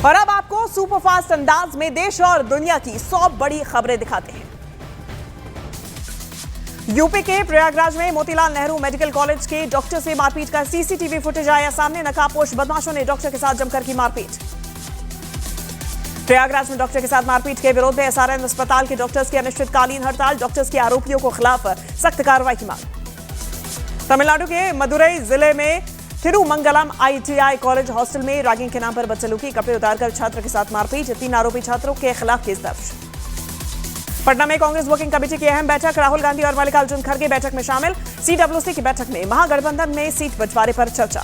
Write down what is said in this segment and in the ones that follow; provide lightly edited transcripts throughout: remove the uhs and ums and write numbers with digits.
और अब आपको सुपरफास्ट अंदाज में देश और दुनिया की 100 बड़ी खबरें दिखाते हैं। यूपी के प्रयागराज में मोतीलाल नेहरू मेडिकल कॉलेज के डॉक्टर से मारपीट का सीसीटीवी फुटेज आया सामने। नकाबपोश बदमाशों ने डॉक्टर के साथ जमकर की मारपीट। प्रयागराज में डॉक्टर के साथ मारपीट के विरोध में एसआरएन अस्पताल के डॉक्टर्स की अनिश्चितकालीन हड़ताल। डॉक्टर्स के आरोपियों को खिलाफ सख्त कार्रवाई की मांग। तमिलनाडु के मदुरई जिले में तिरुमंगलम आईटीआई कॉलेज हॉस्टल में रैगिंग के नाम पर बदसलूकी, कपड़े उतारकर छात्र के साथ मारपीट। 3 आरोपी छात्रों के खिलाफ केस दर्ज। पटना में कांग्रेस वर्किंग कमेटी की अहम बैठक। राहुल गांधी और मल्लिकार्जुन खड़गे बैठक में शामिल। सीडब्ल्यूसी की बैठक में महागठबंधन में सीट बंटवारे पर चर्चा।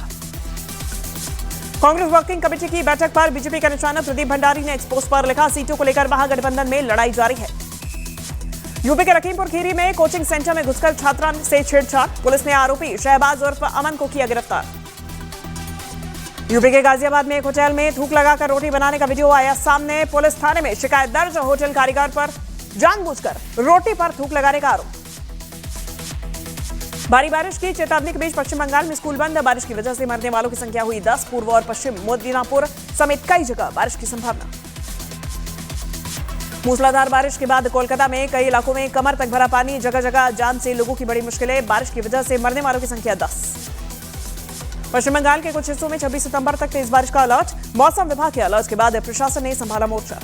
कांग्रेस वर्किंग कमेटी की बैठक पर बीजेपी का निशाना। प्रदीप भंडारी ने एक्सपोज पर लिखा, सीटों को लेकर महागठबंधन में लड़ाई जारी है। यूपी के लखीमपुर खीरी में कोचिंग सेंटर में घुसकर छात्रा से छेड़छाड़। पुलिस ने आरोपी शहबाज उर्फ अमन को किया गिरफ्तार। यूपी के गाजियाबाद में एक होटल में थूक लगाकर रोटी बनाने का वीडियो आया सामने। पुलिस थाने में शिकायत दर्ज। होटल कारीगर पर जानबूझकर रोटी पर थूक लगाने का आरोप। भारी बारिश की चेतावनी के बीच पश्चिम बंगाल में स्कूल बंद। बारिश की वजह से मरने वालों की संख्या हुई 10। पूर्व और पश्चिम मिदनापुर समेत कई जगह बारिश की संभावना। मूसलाधार बारिश के बाद कोलकाता में कई इलाकों में कमर तक भरा पानी। जगह जगह जान से लोगों की बड़ी मुश्किलें। बारिश की वजह से मरने वालों की संख्या 10। पश्चिम बंगाल के कुछ हिस्सों में 26 सितंबर तक तेज बारिश का अलर्ट। मौसम विभाग के अलर्ट के बाद प्रशासन ने संभाला मोर्चा।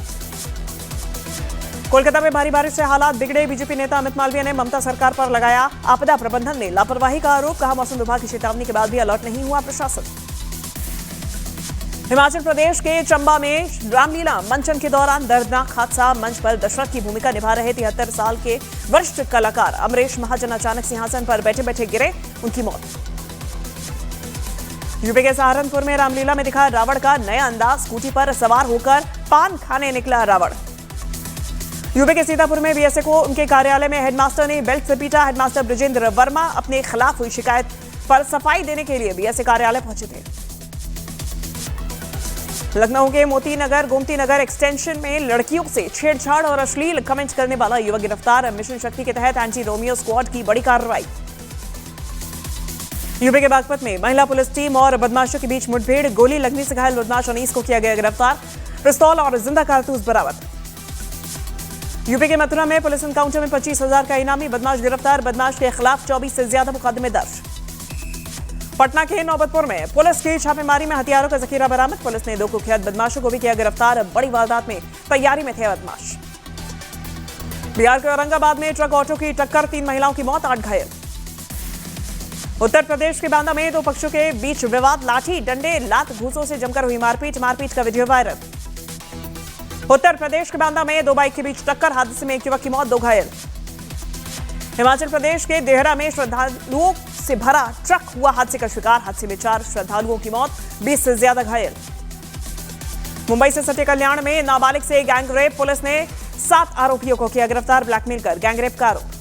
कोलकाता में भारी बारिश से हालात बिगड़े। बीजेपी नेता अमित मालवीय ने ममता सरकार पर लगाया आपदा प्रबंधन में लापरवाही का आरोप। कहा, मौसम विभाग की चेतावनी के बाद भी अलर्ट नहीं हुआ प्रशासन। हिमाचल प्रदेश के चंबा में रामलीला मंचन के दौरान दर्दनाक हादसा। मंच पर दशरथ की भूमिका निभा रहे 73 साल के वरिष्ठ कलाकार अमरीश महाजन अचानक सिंहासन पर बैठे बैठे गिरे, उनकी मौत। यूपी के सहारनपुर में रामलीला में दिखा रावण का नया अंदाज। स्कूटी पर सवार होकर पान खाने निकला रावण। यूपी के सीतापुर में बीएसए को उनके कार्यालय में हेडमास्टर ने बेल्ट से पीटा। हेडमास्टर ब्रजेंद्र वर्मा अपने खिलाफ हुई शिकायत पर सफाई देने के लिए बीएसए कार्यालय पहुंचे थे। लखनऊ के मोती नगर गोमती नगर एक्सटेंशन में लड़कियों से छेड़छाड़ और अश्लील कमेंट करने वाला युवक गिरफ्तार। मिशन शक्ति के तहत एंटी रोमियो स्क्वाड की बड़ी कार्रवाई। यूपी के बागपत में महिला पुलिस टीम और बदमाशों के बीच मुठभेड़। गोली लगने से घायल बदमाश अनीस को किया गया गिरफ्तार। पिस्तौल और जिंदा कारतूस बरामद। यूपी के मथुरा में पुलिस एनकाउंटर में 25,000 का इनामी बदमाश गिरफ्तार। बदमाश के खिलाफ 24 से ज्यादा मुकदमे दर्ज। पटना के नौबतपुर में पुलिस की छापेमारी में हथियारों का जखीरा बरामद। पुलिस ने 2 कुख्यात बदमाशों को भी किया गिरफ्तार। बड़ी वारदात में तैयारी में थे बदमाश। बिहार के औरंगाबाद में ट्रक ऑटो की टक्कर, 3 महिलाओं की मौत, 8 घायल। उत्तर प्रदेश के बांदा में 2 पक्षों के बीच विवाद। लाठी डंडे लात घूसों से जमकर हुई मारपीट का वीडियो वायरल। उत्तर प्रदेश के बांदा में 2 बाइक के बीच टक्कर, हादसे में एक युवक की मौत, 2 घायल। हिमाचल प्रदेश के देहरा में श्रद्धालुओं से भरा ट्रक हुआ हादसे का शिकार। हादसे में 4 श्रद्धालुओं की मौत, 20 से ज्यादा घायल। मुंबई से सटे कल्याण में नाबालिग से गैंगरेप। पुलिस ने 7 आरोपियों को किया गिरफ्तार ब्लैकमेल कर गैंगरेप का आरोप।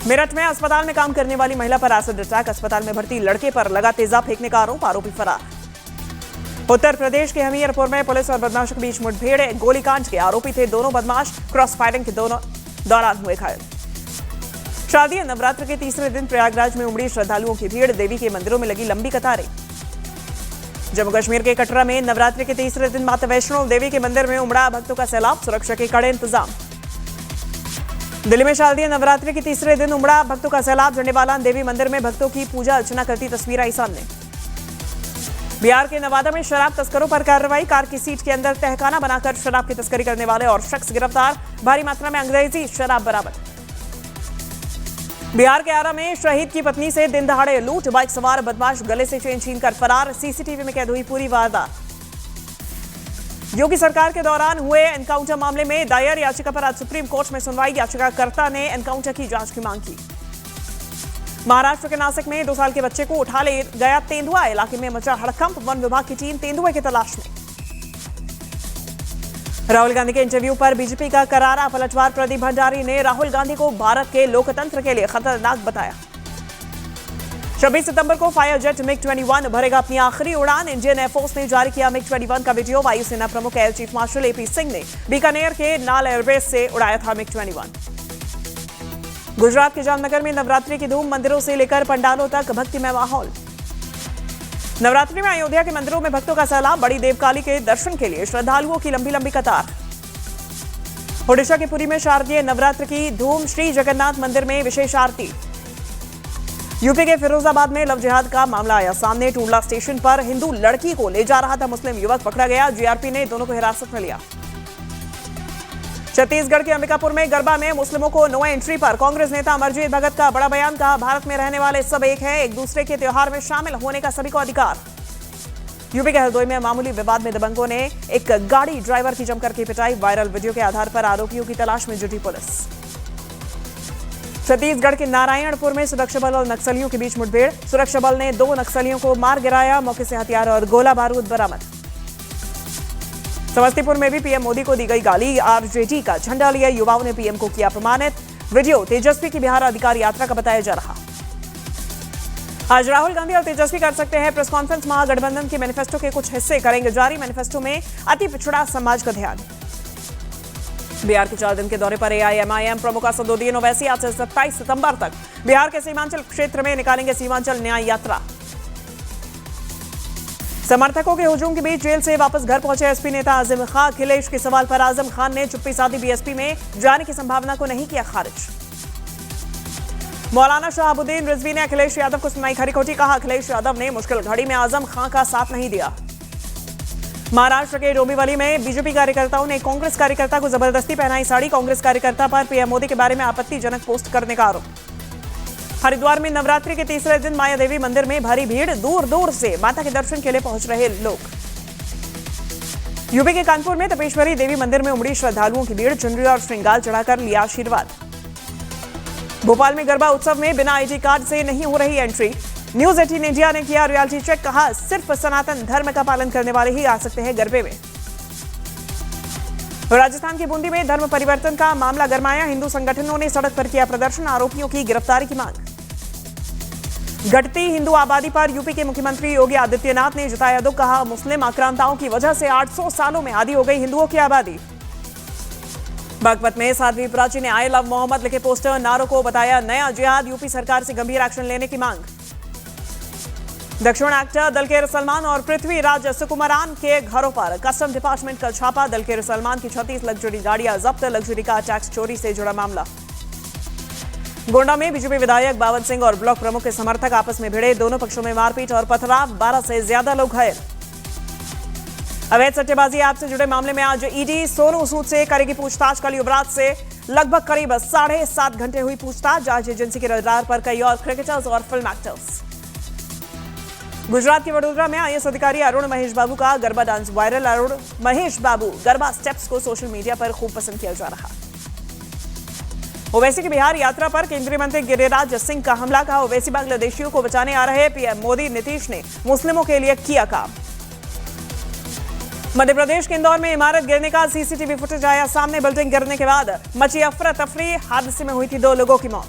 मेरठ में अस्पताल में काम करने वाली महिला पर एसिड अटैक। अस्पताल में भर्ती लड़के पर लगा तेजाब फेंकने का आरोप, आरोपी फरार। उत्तर प्रदेश के हमीरपुर में पुलिस और बदमाशों के बीच मुठभेड़। गोलीकांड के आरोपी थे दोनों बदमाश। क्रॉस फायरिंग के दौरान हुए घायल। शारदीय नवरात्र के तीसरे दिन प्रयागराज में उमड़ी श्रद्धालुओं की भीड़। देवी के मंदिरों में लगी लंबी कतारें। जम्मू कश्मीर के कटरा में नवरात्रि के तीसरे दिन माता वैष्णो देवी के मंदिर में उमड़ा भक्तों का सैलाब। सुरक्षा के कड़े इंतजाम। दिल्ली में शारदीय नवरात्रि के तीसरे दिन उमड़ा भक्तों का सैलाब। झंडेवालान देवी मंदिर में भक्तों की पूजा अर्चना करती तस्वीर आई सामने। बिहार के नवादा में शराब तस्करों पर कार्रवाई। कार की सीट के अंदर तहखाना बनाकर शराब की तस्करी करने वाले और शख्स गिरफ्तार। भारी मात्रा में अंग्रेजी शराब बरामद। बिहार के आरा में शहीद की पत्नी से दिन दहाड़े लूट। बाइक सवार बदमाश गले से चेन छीनकर फरार। सीसीटीवी में कैद हुई पूरी वारदात। योगी सरकार के दौरान हुए एनकाउंटर मामले में दायर याचिका पर आज सुप्रीम कोर्ट में सुनवाई। याचिकाकर्ता ने एनकाउंटर की जांच की मांग की। महाराष्ट्र के नासिक में 2 साल के बच्चे को उठा ले गया तेंदुआ। इलाके में मचा हड़कंप। वन विभाग की टीम तेंदुए की तलाश में। राहुल गांधी के इंटरव्यू पर बीजेपी का करारा पलटवार। प्रदीप भंडारी ने राहुल गांधी को भारत के लोकतंत्र के लिए खतरनाक बताया। 26 सितंबर को फायर जेट मिग-21 भरेगा अपनी आखिरी उड़ान। इंडियन एयरफोर्स ने जारी किया मिग-21 का वीडियो। वायुसेना प्रमुख air chief marshal AP Singh ने बीकानेर के नाल एयरबेस से उड़ाया था मिग-21। गुजरात के जामनगर में नवरात्रि की धूम। मंदिरों से लेकर पंडालों तक भक्तिमय माहौल। नवरात्रि में अयोध्या के मंदिरों में भक्तों का सैलाब। बड़ी देवकाली के दर्शन के लिए श्रद्धालुओं की लंबी लंबी कतार। ओडिशा के पुरी में शारदीय नवरात्र की धूम। श्री जगन्नाथ मंदिर में विशेष आरती। यूपी के फिरोजाबाद में लव जिहाद का मामला आया सामने। टूंडला स्टेशन पर हिंदू लड़की को ले जा रहा था मुस्लिम युवक, पकड़ा गया। जीआरपी ने दोनों को हिरासत में लिया। छत्तीसगढ़ के अंबिकापुर में गरबा में मुस्लिमों को नो एंट्री पर कांग्रेस नेता अमरजीत भगत का बड़ा बयान। कहा, भारत में रहने वाले सब एक हैं, एक दूसरे के त्योहार में शामिल होने का सभी को अधिकार। यूपी के हरदोई में मामूली विवाद में दबंगों ने एक गाड़ी ड्राइवर की जमकर की पिटाई। वायरल वीडियो के आधार पर आरोपियों की तलाश में जुटी पुलिस। छत्तीसगढ़ के नारायणपुर में सुरक्षा बल और नक्सलियों के बीच मुठभेड़। सुरक्षा बल ने 2 नक्सलियों को मार गिराया। मौके से हथियार और गोला बारूद बरामद। समस्तीपुर में भी पीएम मोदी को दी गई गाली। आरजेडी का झंडा लिया युवाओं ने पीएम को किया अपमानित। वीडियो तेजस्वी की बिहार अधिकार यात्रा का बताया जा रहा। आज राहुल गांधी और तेजस्वी कर सकते हैं प्रेस कॉन्फ्रेंस। महागठबंधन के मैनिफेस्टो के कुछ हिस्से करेंगे जारी। मैनिफेस्टो में अति पिछड़ा समाज का ध्यान। बिहार के 4 दिन के दौरे पर एआईएमआईएम प्रमुख असदुद्दीन ओवैसी आज से 27 सितंबर तक बिहार के सीमांचल क्षेत्र में निकालेंगे सीमांचल न्याय यात्रा। समर्थकों के हुजूम के बीच जेल से वापस घर पहुंचे एसपी नेता आजम खान। अखिलेश के सवाल पर आजम खान ने चुप्पी साधी। बीएसपी में जाने की संभावना को नहीं किया खारिज। मौलाना शहाबुद्दीन रिजवी ने अखिलेश यादव को सुनाई खरी खोटी। कहा, अखिलेश यादव ने मुश्किल घड़ी में आजम खान का साथ नहीं दिया। महाराष्ट्र के डोंबिवली में बीजेपी कार्यकर्ताओं ने कांग्रेस कार्यकर्ता को जबरदस्ती पहनाई साड़ी। कांग्रेस कार्यकर्ता पर पीएम मोदी के बारे में आपत्तिजनक पोस्ट करने का आरोप। हरिद्वार में नवरात्रि के तीसरे दिन माया देवी मंदिर में भारी भीड़। दूर दूर से माता के दर्शन के लिए पहुंच रहे लोग। यूपी के कानपुर में तपेश्वरी देवी मंदिर में उमड़ी श्रद्धालुओं की भीड़। चुनरी और श्रृंगार चढ़ाकर लिया आशीर्वाद। भोपाल में गरबा उत्सव में बिना आईडी कार्ड से नहीं हो रही एंट्री। न्यूज 18 इंडिया ने किया रियलिटी चेक। कहा, सिर्फ सनातन धर्म का पालन करने वाले ही आ सकते हैं गरबे में। राजस्थान के बूंदी में धर्म परिवर्तन का मामला गरमाया। हिंदू संगठनों ने सड़क पर किया प्रदर्शन। आरोपियों की गिरफ्तारी की मांग। घटती हिंदू आबादी पर यूपी के मुख्यमंत्री योगी आदित्यनाथ ने जताया दुख। कहा, मुस्लिम आक्रांताओं की वजह से 800 सालों में आधी हो गई हिंदुओं की आबादी। बागपत में साध्वी प्राची ने आई लव मोहम्मद लिखे पोस्टर। नारों को बताया नया जिहाद। यूपी सरकार से गंभीर एक्शन लेने की मांग। दक्षिण एक्टर दलकेर सलमान और पृथ्वीराज सुकुमारन के घरों पर कस्टम डिपार्टमेंट का छापा। दलकेर सलमान की 36 लग्जरी गाड़ियां जब्त। लग्जरी कार टैक्स चोरी से जुड़ा मामला। गोंडा में बीजेपी विधायक बावन सिंह और ब्लॉक प्रमुख के समर्थक आपस में भिड़े। दोनों पक्षों में मारपीट और पथराव। 12 से ज्यादा लोग घायल। अवैध सट्टेबाजी ऐप से जुड़े मामले में आज ईडी सोनू सूद से करेगी पूछताछ। कल युवराज से लगभग करीब 7.5 घंटे हुई पूछताछ। जांच एजेंसी के रडार पर कई और क्रिकेटर्स और फिल्म एक्टर्स। गुजरात के वडोदरा में आईएएस अधिकारी अरुण महेश बाबू का गरबा डांस वायरल। अरुण महेश बाबू गरबा स्टेप्स को सोशल मीडिया पर खूब पसंद किया जा रहा। ओवैसी की बिहार यात्रा पर केंद्रीय मंत्री गिरिराज सिंह का हमला। कहा, ओवैसी बांग्लादेशियों को बचाने आ रहे। पीएम मोदी नीतीश ने मुस्लिमों के लिए किया काम। मध्य प्रदेश के इंदौर में इमारत गिरने का सीसीटीवी फुटेज आया सामने। बिल्डिंग गिरने के बाद मची अफरा तफरी। हादसे में हुई थी 2 लोगों की मौत।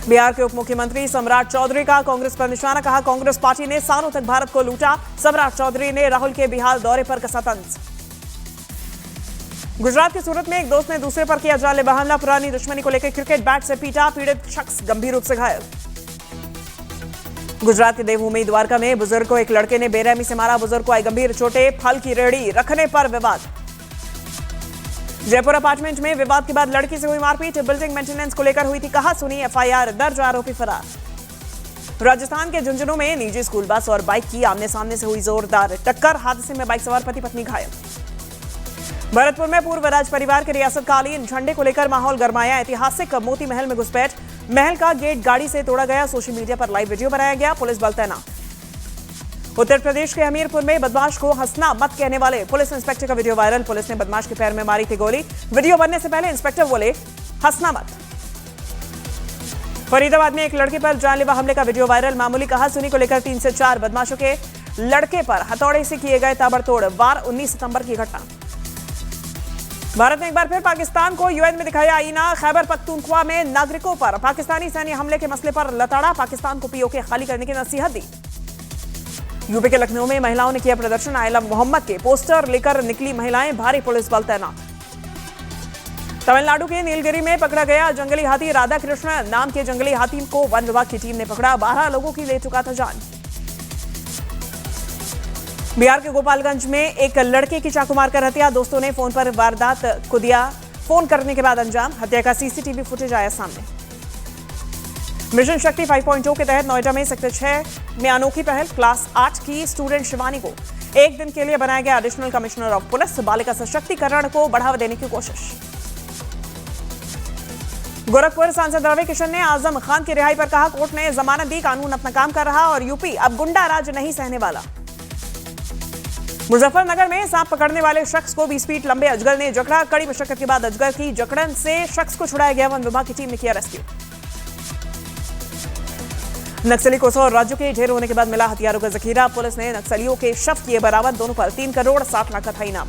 बिहार के उप मुख्यमंत्री सम्राट चौधरी का कांग्रेस पर निशाना। कहा, कांग्रेस पार्टी ने सालों तक भारत को लूटा। सम्राट चौधरी ने राहुल के बिहार दौरे पर कसा तंज। गुजरात के सूरत में एक दोस्त ने दूसरे पर किया जानलेवा हमला। पुरानी दुश्मनी को लेकर क्रिकेट बैट से पीटा। पीड़ित शख्स गंभीर रूप से घायल। गुजरात के देवभूमि द्वारका में बुजुर्ग को एक लड़के ने बेरहमी से मारा। बुजुर्ग को आई गंभीर चोटें। फल की रेहड़ी रखने पर विवाद। जयपुर अपार्टमेंट में विवाद के बाद लड़की से हुई मारपीट। बिल्डिंग मेंटेनेंस को लेकर हुई थी कहासुनी। एफआईआर दर्ज। आरोपी फरार। राजस्थान के झुंझुनू में निजी स्कूल बस और बाइक की आमने सामने से हुई जोरदार टक्कर। हादसे में बाइक सवार पति पत्नी घायल। भरतपुर में पूर्व राज परिवार के रियासतकालीन झंडे को लेकर माहौल गरमाया। ऐतिहासिक मोती महल में घुसपैठ। महल का गेट गाड़ी से तोड़ा गया। सोशल मीडिया पर लाइव वीडियो बनाया गया। पुलिस बल तैनात। उत्तर प्रदेश के हमीरपुर में बदमाश को हंसना मत कहने वाले पुलिस इंस्पेक्टर का वीडियो वायरल। पुलिस ने बदमाश के पैर में मारी थी गोली। वीडियो बनने से पहले इंस्पेक्टर बोले, हंसना मत। फरीदाबाद में एक लड़के पर जानलेवा हमले का वीडियो वायरल। मामूली कहासुनी को लेकर 3 से 4 बदमाशों के लड़के पर हथौड़े से किए गए ताबड़तोड़ वार। 19 सितंबर की घटना। भारत ने एक बार फिर पाकिस्तान को यूएन में दिखाया आईना। खैबर पख्तूनख्वा में नागरिकों पर पाकिस्तानी सैन्य हमले के मसले पर लताड़ा। पाकिस्तान को पीओके खाली करने की नसीहत दी। यूपी के लखनऊ में महिलाओं ने किया प्रदर्शन। आई लव मोहम्मद के पोस्टर लेकर निकली महिलाएं। भारी पुलिस बल तैनात। तमिलनाडु के नीलगिरी में पकड़ा गया जंगली हाथी। राधा कृष्ण नाम के जंगली हाथी को वन विभाग की टीम ने पकड़ा। 12 लोगों की ले चुका था जान। बिहार के गोपालगंज में एक लड़के की चाकू मारकर हत्या, दोस्तों ने फोन पर वारदात को दिया फोन करने के बाद अंजाम, हत्या का सीसीटीवी फुटेज आया सामने। मिशन शक्ति 5.0 के तहत नोएडा में सेक्टर 6 में अनोखी पहल, क्लास 8 की स्टूडेंट शिवानी को एक दिन के लिए बनाया गया एडिशनल कमिश्नर ऑफ पुलिस, बालिका सशक्तिकरण को बढ़ावा देने की कोशिश। गोरखपुर सांसद रवि किशन ने आजम खान की रिहाई पर कहा, कोर्ट ने जमानत दी, कानून अपना काम कर रहा और यूपी अब गुंडा राज नहीं सहने वाला। मुजफ्फरनगर में सांप पकड़ने वाले शख्स को 20 फीट लंबे अजगर ने जकड़ा, कड़ी मशक्कत के बाद अजगर की जकड़न से शख्स को छुड़ाया गया, वन विभाग की टीम ने किया रेस्क्यू। नक्सली को 100 राज्यों के ढेर होने के बाद मिला हथियारों का जखीरा, पुलिस ने नक्सलियों के शव किए बरामद, दोनों पर 3 करोड़ 60 लाख का था इनाम।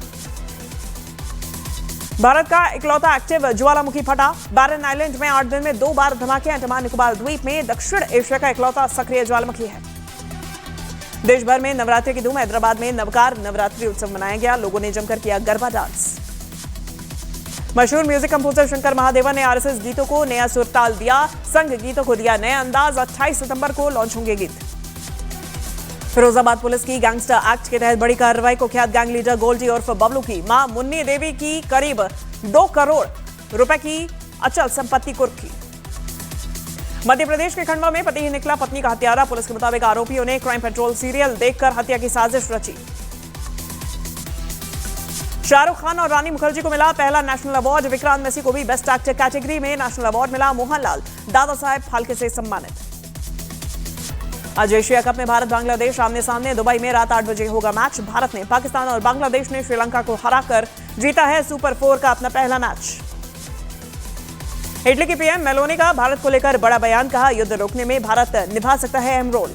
भारत का इकलौता एक्टिव ज्वालामुखी फटा, बैरन आइलैंड में 8 दिन में 2 बार धमाके, अंडमान निकोबार द्वीप में दक्षिण एशिया का इकलौता सक्रिय ज्वालामुखी है। देश भर में नवरात्रि की धूम, हैदराबाद में नवकार नवरात्रि उत्सव मनाया गया, लोगों ने जमकर किया गरबा डांस। मशहूर म्यूजिक कंपोजर शंकर महादेवन ने आरएसएस गीतों को नया सुरताल दिया, संघ गीतों को दिया नया अंदाज, 28 सितंबर को लॉन्च होंगे गीत। फिरोजाबाद पुलिस की गैंगस्टर एक्ट के तहत बड़ी कार्रवाई, को ख्यात गैंग लीडर गोल्डी उर्फ बबलू की मां मुन्नी देवी की करीब 2 करोड़ रुपए की अचल संपत्ति कुर्की। मध्य प्रदेश के खंडवा में पति ही निकला पत्नी का हत्यारा, पुलिस के मुताबिक आरोपियों ने क्राइम पेट्रोल सीरियल देखकर हत्या की साजिश रची। शाहरुख खान और रानी मुखर्जी को मिला पहला नेशनल अवार्ड, विक्रांत मैसी को भी बेस्ट एक्टर कैटेगरी में नेशनल अवार्ड मिला, मोहनलाल दादा साहेब फाल्के से सम्मानित। आज एशिया कप में भारत बांग्लादेश आमने सामने, दुबई में रात 8 बजे होगा मैच, भारत ने पाकिस्तान और बांग्लादेश ने श्रीलंका को हराकर जीता है सुपर 4 का अपना पहला मैच। इटली के पीएम मेलोनी का भारत को लेकर बड़ा बयान, कहा युद्ध रोकने में भारत निभा सकता है अहम रोल।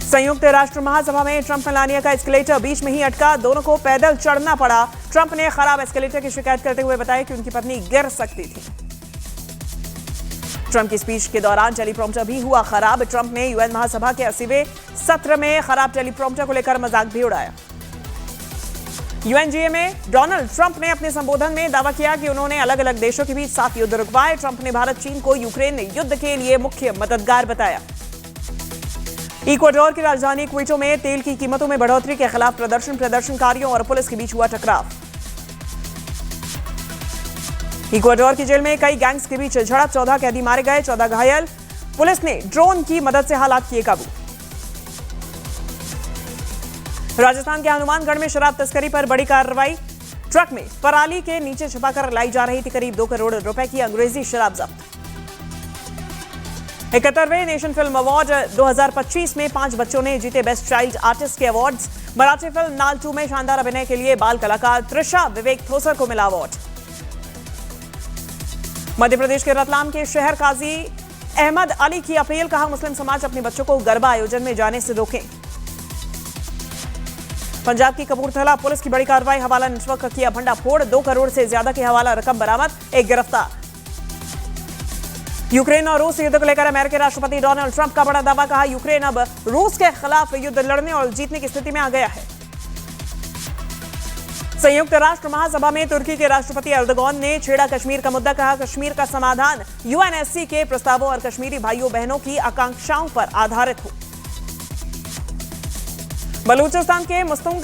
संयुक्त राष्ट्र महासभा में ट्रंप मेलानिया का एस्केलेटर बीच में ही अटका, दोनों को पैदल चढ़ना पड़ा, ट्रंप ने खराब एस्केलेटर की शिकायत करते हुए बताया कि उनकी पत्नी गिर सकती थी। ट्रंप की स्पीच के दौरान टेलीप्रॉम्प्टर भी हुआ खराब, ट्रंप ने यूएन महासभा के 80वें सत्र में खराब टेलीप्रॉम्प्टर को लेकर मजाक भी उड़ाया। यूएनजीए में डोनाल्ड ट्रंप ने अपने संबोधन में दावा किया कि उन्होंने अलग अलग देशों के बीच 7 युद्ध रुकवाए, ट्रंप ने भारत चीन को यूक्रेन युद्ध के लिए मुख्य मददगार बताया। इक्वाडोर की राजधानी क्विटो में तेल की कीमतों में बढ़ोतरी के खिलाफ प्रदर्शनकारियों और पुलिस के बीच हुआ टकराव। इक्वाडोर की जेल में कई गैंग्स के बीच झड़प, 14 कैदी मारे गए, 14 घायल, पुलिस ने ड्रोन की मदद से हालात किए काबू। राजस्थान के हनुमानगढ़ में शराब तस्करी पर बड़ी कार्रवाई, ट्रक में पराली के नीचे छिपाकर लाई जा रही थी करीब 2 करोड़ रुपए की अंग्रेजी शराब जब्त। 71वें नेशन फिल्म अवार्ड 2025 में 5 बच्चों ने जीते बेस्ट चाइल्ड आर्टिस्ट के अवार्ड्स, मराठी फिल्म नाल 2 में शानदार अभिनय के लिए बाल कलाकार त्रिशा विवेक थोसर को मिला अवार्ड। मध्य प्रदेश के रतलाम के शहर काजी अहमद अली की अपील, कहा मुस्लिम समाज अपने बच्चों को गरबा आयोजन में जाने से रोकें। पंजाब की कपूरथला पुलिस की बड़ी कार्रवाई, हवाला नेटवर्क का किया भंडाफोड़, 2 करोड़ से ज्यादा की हवाला रकम बरामद, एक गिरफ्तार। यूक्रेन और रूस युद्ध को लेकर अमेरिकी राष्ट्रपति डोनाल्ड ट्रंप का बड़ा दावा, कहा यूक्रेन अब रूस के खिलाफ युद्ध लड़ने और जीतने की स्थिति में आ गया है। संयुक्त राष्ट्र महासभा में तुर्की के राष्ट्रपति एर्दोगान ने छेड़ा कश्मीर का मुद्दा, कहा कश्मीर का समाधान यूएनएससी के प्रस्तावों और कश्मीरी भाइयों बहनों की आकांक्षाओं पर आधारित हो। बलूचिस्तान के मुस्तंग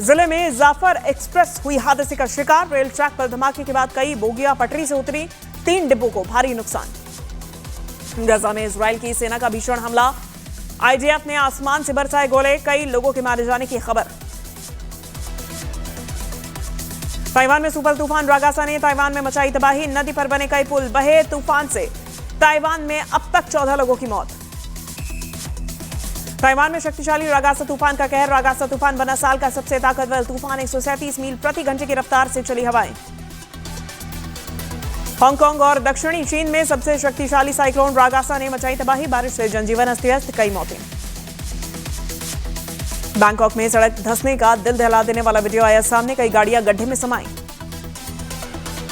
जिले में जाफर एक्सप्रेस हुई हादसे का शिकार, रेल ट्रैक पर धमाके के बाद कई बोगियां पटरी से उतरी, 3 डिब्बों को भारी नुकसान। गाजा में इजरायल की सेना का भीषण हमला, आईडीएफ ने आसमान से बरसाए गोले, कई लोगों के मारे जाने की खबर। ताइवान में सुपर तूफान रागासा ने ताइवान में मचाई तबाही, नदी पर बने कई पुल बहे, तूफान से ताइवान में अब तक 14 लोगों की मौत। ताइवान में शक्तिशाली रागासा तूफान का कहर, रागासा तूफान बना साल का सबसे ताकतवर तूफान, 137 मील प्रति घंटे की रफ्तार से चली हवाएं। हांगकांग और दक्षिणी चीन में सबसे शक्तिशाली साइक्लोन रागासा ने मचाई तबाही, बारिश से जनजीवन अस्त व्यस्त, कई मौतें। बैंकॉक में सड़क धंसने का दिल दहला देने वाला वीडियो आया सामने, कई गाड़ियां गड्ढे में समाई।